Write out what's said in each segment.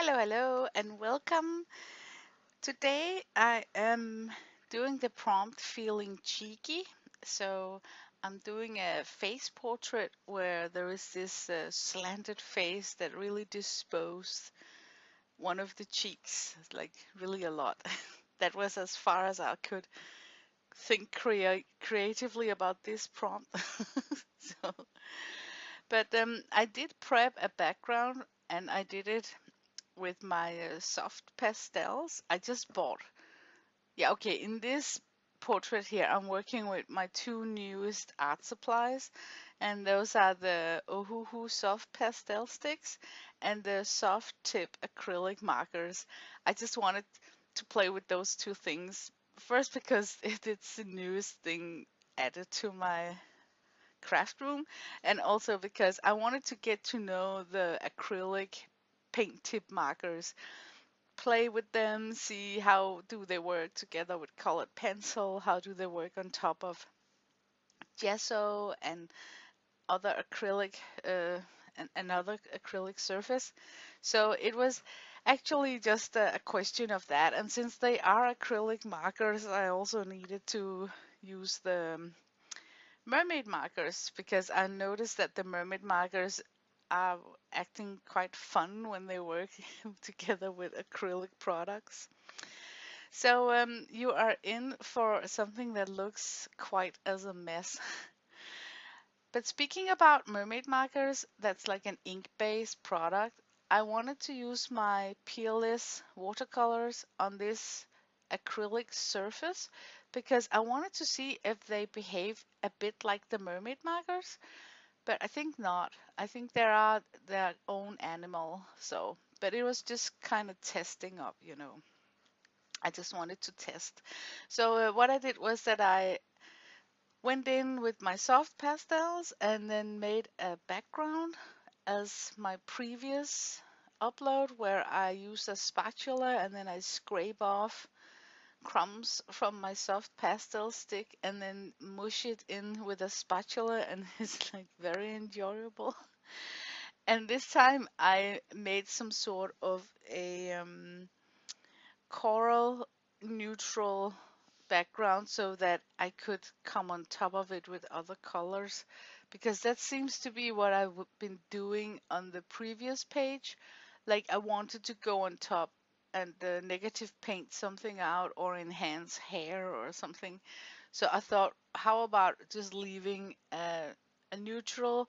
Hello, and welcome. Today I am doing the prompt feeling cheeky. So I'm doing a face portrait where there is this slanted face that really disposed one of the cheeks, like really a lot. That was as far as I could think creatively about this prompt. so, but I did prep a background and I did it with my soft pastels. I just bought. Yeah, okay, in this portrait here, I'm working with my two newest art supplies, and those are the Ohuhu soft pastel sticks and the soft tip acrylic markers. I just wanted to play with those two things. First, because it's the newest thing added to my craft room, and also because I wanted to get to know the acrylic paint tip markers, play with them, see how do they work together with colored pencil, how do they work on top of gesso and other acrylic and another acrylic surface. So it was actually just a question of that, and since they are acrylic markers, I also needed to use the mermaid markers because I noticed that the mermaid markers are acting quite fun when they work together with acrylic products. So you are in for something that looks quite as a mess. But speaking about mermaid markers, that's like an ink-based product. I wanted to use my Peerless watercolors on this acrylic surface because I wanted to see if they behave a bit like the mermaid markers, but I think not. I think they are their own animal. So, but it was just kind of testing up. I just wanted to test. So what I did was that I went in with my soft pastels and then made a background as my previous upload where I use a spatula and then I scrape off crumbs from my soft pastel stick and then mush it in with a spatula, and it's like very enjoyable. And this time I made some sort of a coral neutral background so that I could come on top of it with other colors, because that seems to be what I've been doing on the previous page. Like I wanted to go on top and negative paint something out or enhance hair or something. So I thought, how about just leaving a neutral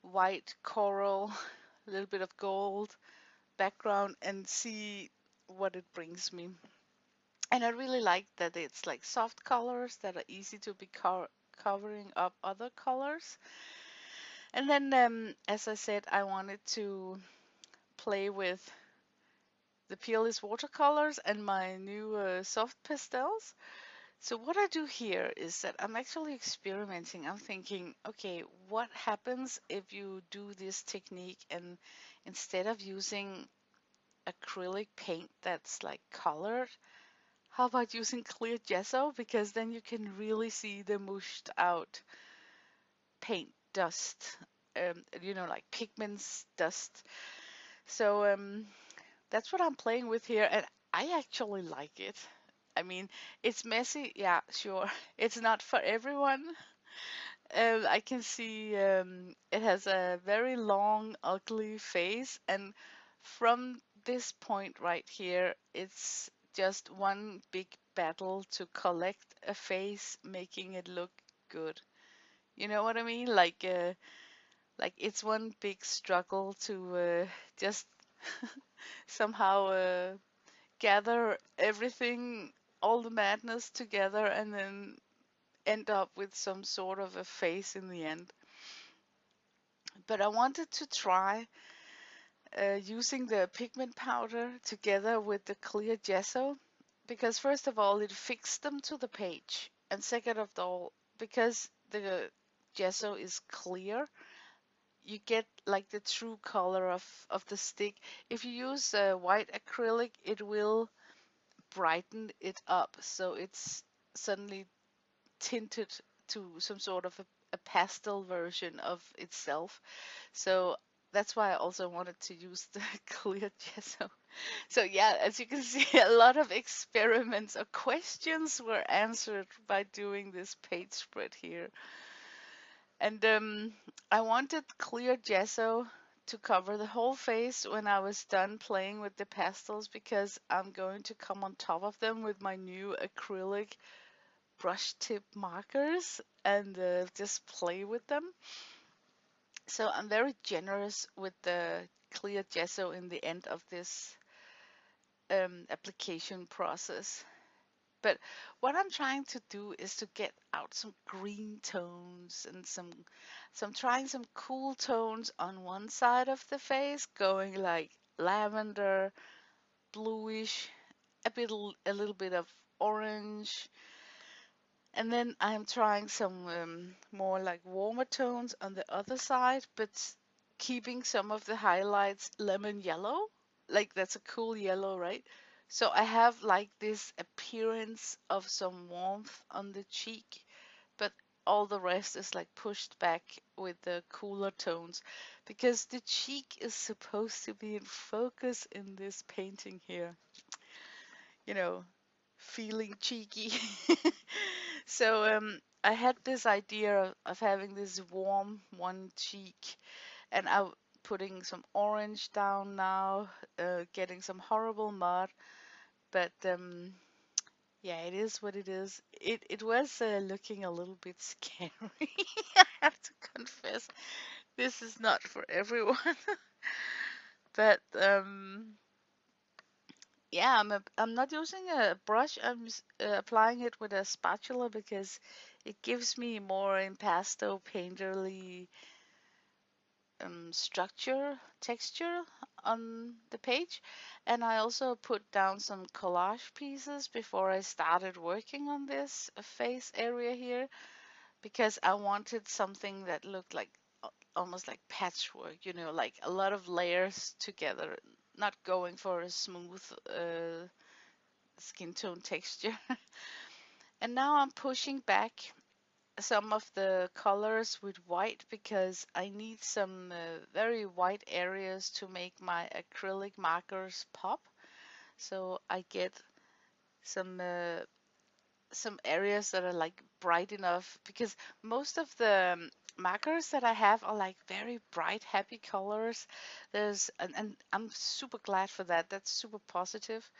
white coral, a little bit of gold background and see what it brings me. And I really like that it's like soft colors that are easy to be covering up other colors. And then, as I said, I wanted to play with the Peerless watercolors and my new soft pastels. So what I do here is that I'm actually experimenting. I'm thinking, okay, what happens if you do this technique and instead of using acrylic paint that's like colored, how about using clear gesso? Because then you can really see the mushed out paint dust, like pigments dust. So that's what I'm playing with here, and I actually like it. I mean, it's messy, yeah, sure. It's not for everyone. I can see it has a very long, ugly face, and from this point right here, it's just one big battle to collect a face, making it look good. You know what I mean? Like it's one big struggle to just somehow gather everything, all the madness together, and then end up with some sort of a face in the end. But I wanted to try using the pigment powder together with the clear gesso, because first of all, it fixed them to the page, and second of all, because the gesso is clear, you get like the true color of the stick. If you use white acrylic, it will brighten it up, so it's suddenly tinted to some sort of a pastel version of itself. So that's why I also wanted to use the clear gesso. So yeah, as you can see, a lot of experiments or questions were answered by doing this page spread here. And I wanted clear gesso to cover the whole face when I was done playing with the pastels, because I'm going to come on top of them with my new acrylic brush tip markers and just play with them. So I'm very generous with the clear gesso in the end of this application process. But what I'm trying to do is to get out some green tones and some trying some cool tones on one side of the face, going like lavender, bluish, a little bit of orange, and then I'm trying some more like warmer tones on the other side, but keeping some of the highlights lemon yellow. Like that's a cool yellow, right? So I have like this appearance of some warmth on the cheek, but all the rest is like pushed back with the cooler tones, because the cheek is supposed to be in focus in this painting here. You know, feeling cheeky. So I had this idea of having this warm one cheek, and I'm putting some orange down now, getting some horrible mud. But yeah, it is what it is. It was looking a little bit scary. I have to confess, this is not for everyone. But yeah, I'm not using a brush. I'm applying it with a spatula because it gives me more impasto painterly structure, texture on the page. And I also put down some collage pieces before I started working on this face area here, because I wanted something that looked like almost like patchwork, like a lot of layers together, not going for a smooth skin tone texture. And now I'm pushing back some of the colors with white, because I need some very white areas to make my acrylic markers pop. So I get some uh, some areas that are like bright enough, because most of the markers that I have are like very bright, happy colors. And I'm super glad for that. That's super positive.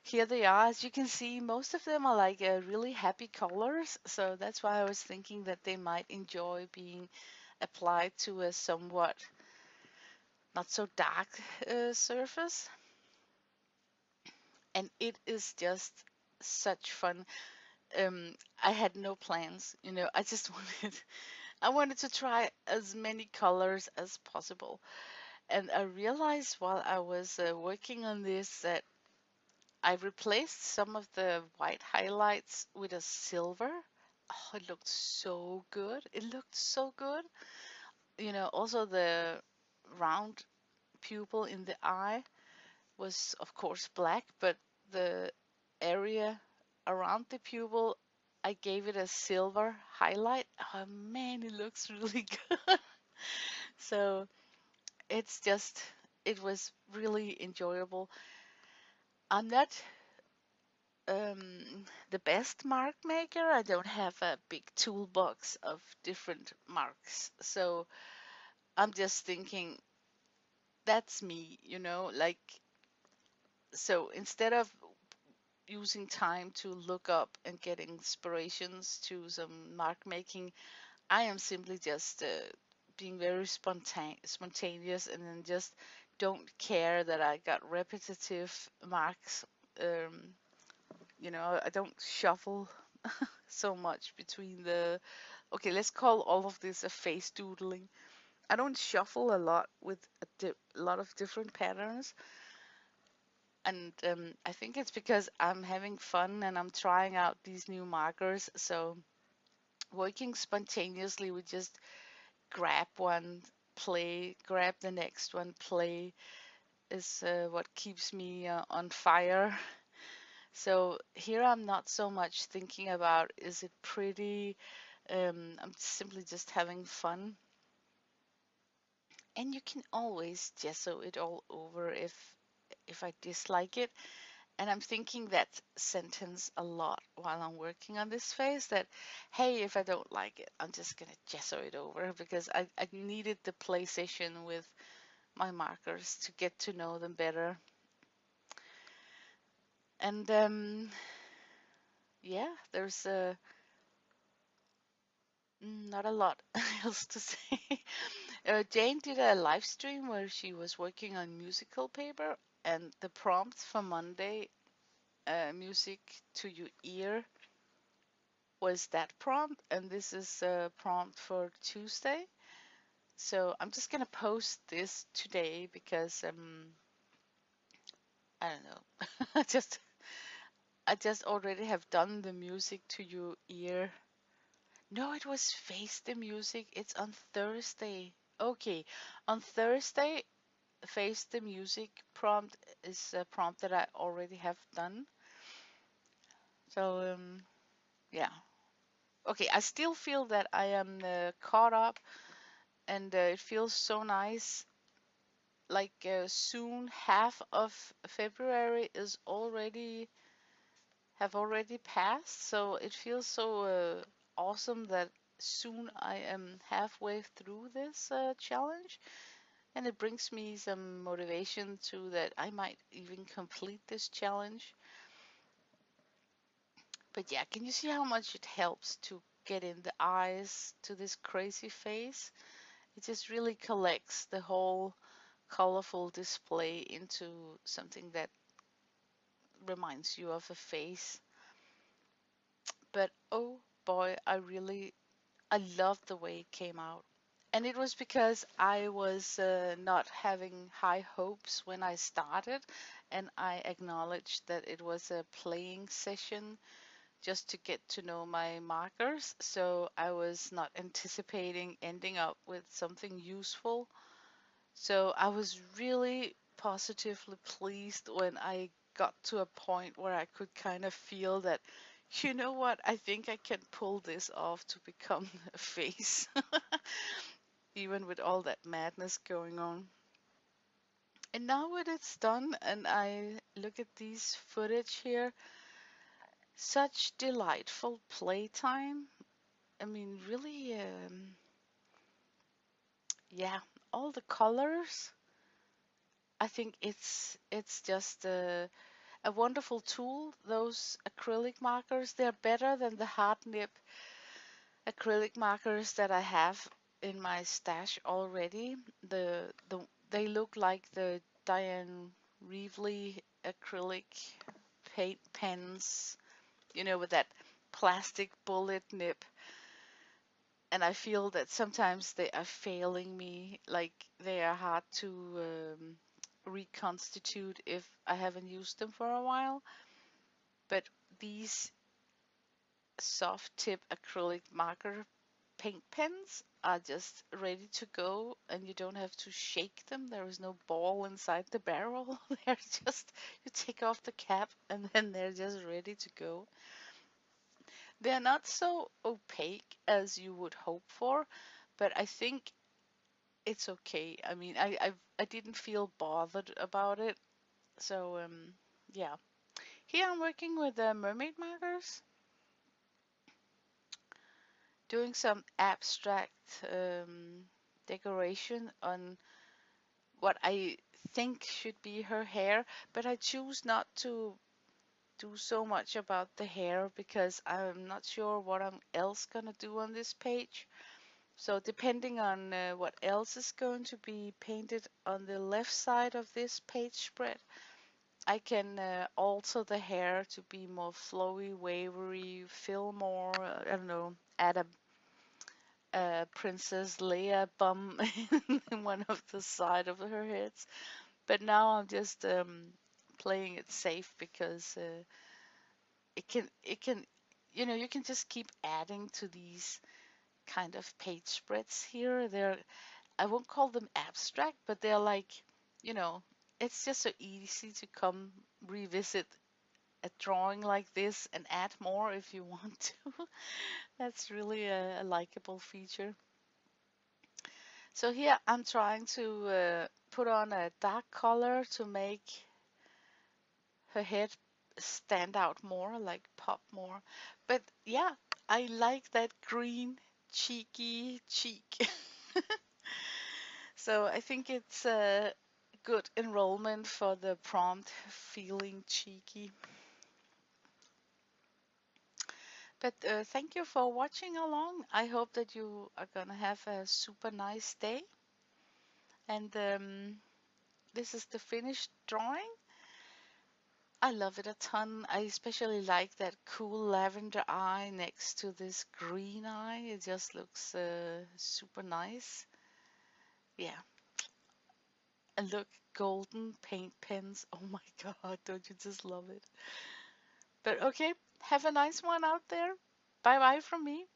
Here they are. As you can see, most of them are like really happy colors. So that's why I was thinking that they might enjoy being applied to a somewhat not so dark surface. And it is just such fun. I had no plans, I just wanted to try as many colors as possible. And I realized while I was working on this that I replaced some of the white highlights with a silver. Oh, it looked so good. It looked so good. Also the round pupil in the eye was, of course, black, but the area around the pupil, I gave it a silver highlight. Oh man, it looks really good. So it was really enjoyable. I'm not the best mark maker. I don't have a big toolbox of different marks. So I'm just thinking that's me, like, so instead of using time to look up and get inspirations to some mark making, I am simply just being very spontaneous, and then just don't care that I got repetitive marks. Um, I don't shuffle so much between okay, let's call all of this a face doodling. I don't shuffle a lot with a lot of different patterns. And I think it's because I'm having fun and I'm trying out these new markers. So working spontaneously with just grab one, play, grab the next one, play is what keeps me on fire. So here I'm not so much thinking about, is it pretty? I'm simply just having fun. And you can always gesso it all over if I dislike it. And I'm thinking that sentence a lot while I'm working on this face, that, hey, if I don't like it, I'm just gonna gesso it over, because I needed the play session with my markers to get to know them better. And yeah, there's not a lot else to say. Jane did a live stream where she was working on musical paper, and the prompt for Monday, music to your ear, was that prompt, and this is a prompt for Tuesday. So I'm just gonna post this today because I don't know. I just already have done the music to your ear. No, it was Face the Music. It's on Thursday. Okay, on Thursday, Face the Music prompt is a prompt that I already have done. So yeah. Okay, I still feel that I am caught up, and it feels so nice. Like soon half of February is already passed, so it feels so awesome that soon I am halfway through this challenge, and it brings me some motivation to that I might even complete this challenge. But yeah, can you see how much it helps to get in the eyes to this crazy face? It just really collects the whole colorful display into something that reminds you of a face. But oh boy, I loved the way it came out. And it was because I was not having high hopes when I started, and I acknowledged that it was a playing session just to get to know my markers. So I was not anticipating ending up with something useful. So I was really positively pleased when I got to a point where I could kind of feel that, you know what, I think I can pull this off to become a face, even with all that madness going on. And now when it's done and I look at these footage here, such delightful playtime. I mean, really, yeah, all the colors. I think it's just a wonderful tool. Those acrylic markers, they're better than the hard nib acrylic markers that I have in my stash already. They look like the Diane Reevely acrylic paint pens, with that plastic bullet nib. And I feel that sometimes they are failing me, like they are hard to reconstitute if I haven't used them for a while. But these soft tip acrylic marker paint pens are just ready to go, and you don't have to shake them. There is no ball inside the barrel. They're just, you take off the cap and then they're just ready to go. They're not so opaque as you would hope for, but I think it's okay. I mean, I didn't feel bothered about it. So yeah. Here I'm working with mermaid markers, doing some abstract decoration on what I think should be her hair, but I choose not to do so much about the hair because I'm not sure what I'm else gonna do on this page. So depending on what else is going to be painted on the left side of this page spread, I can alter the hair to be more flowy, wavery, fill more, I don't know, add a Princess Leia bum in one of the side of her heads. But now I'm just playing it safe because it can you can just keep adding to these kind of page spreads here. I won't call them abstract, but they're like, you know, it's just so easy to come revisit a drawing like this and add more if you want to. That's really a likable feature. So here I'm trying to put on a dark color to make her head stand out more, like pop more. But yeah, I like that green cheeky cheek. So I think it's a good enrollment for the prompt feeling cheeky. But thank you for watching along. I hope that you are gonna have a super nice day. And this is the finished drawing. I love it a ton. I especially like that cool lavender eye next to this green eye. It just looks super nice. Yeah. And look, golden paint pens. Oh my God, don't you just love it? But okay, have a nice one out there. Bye bye from me.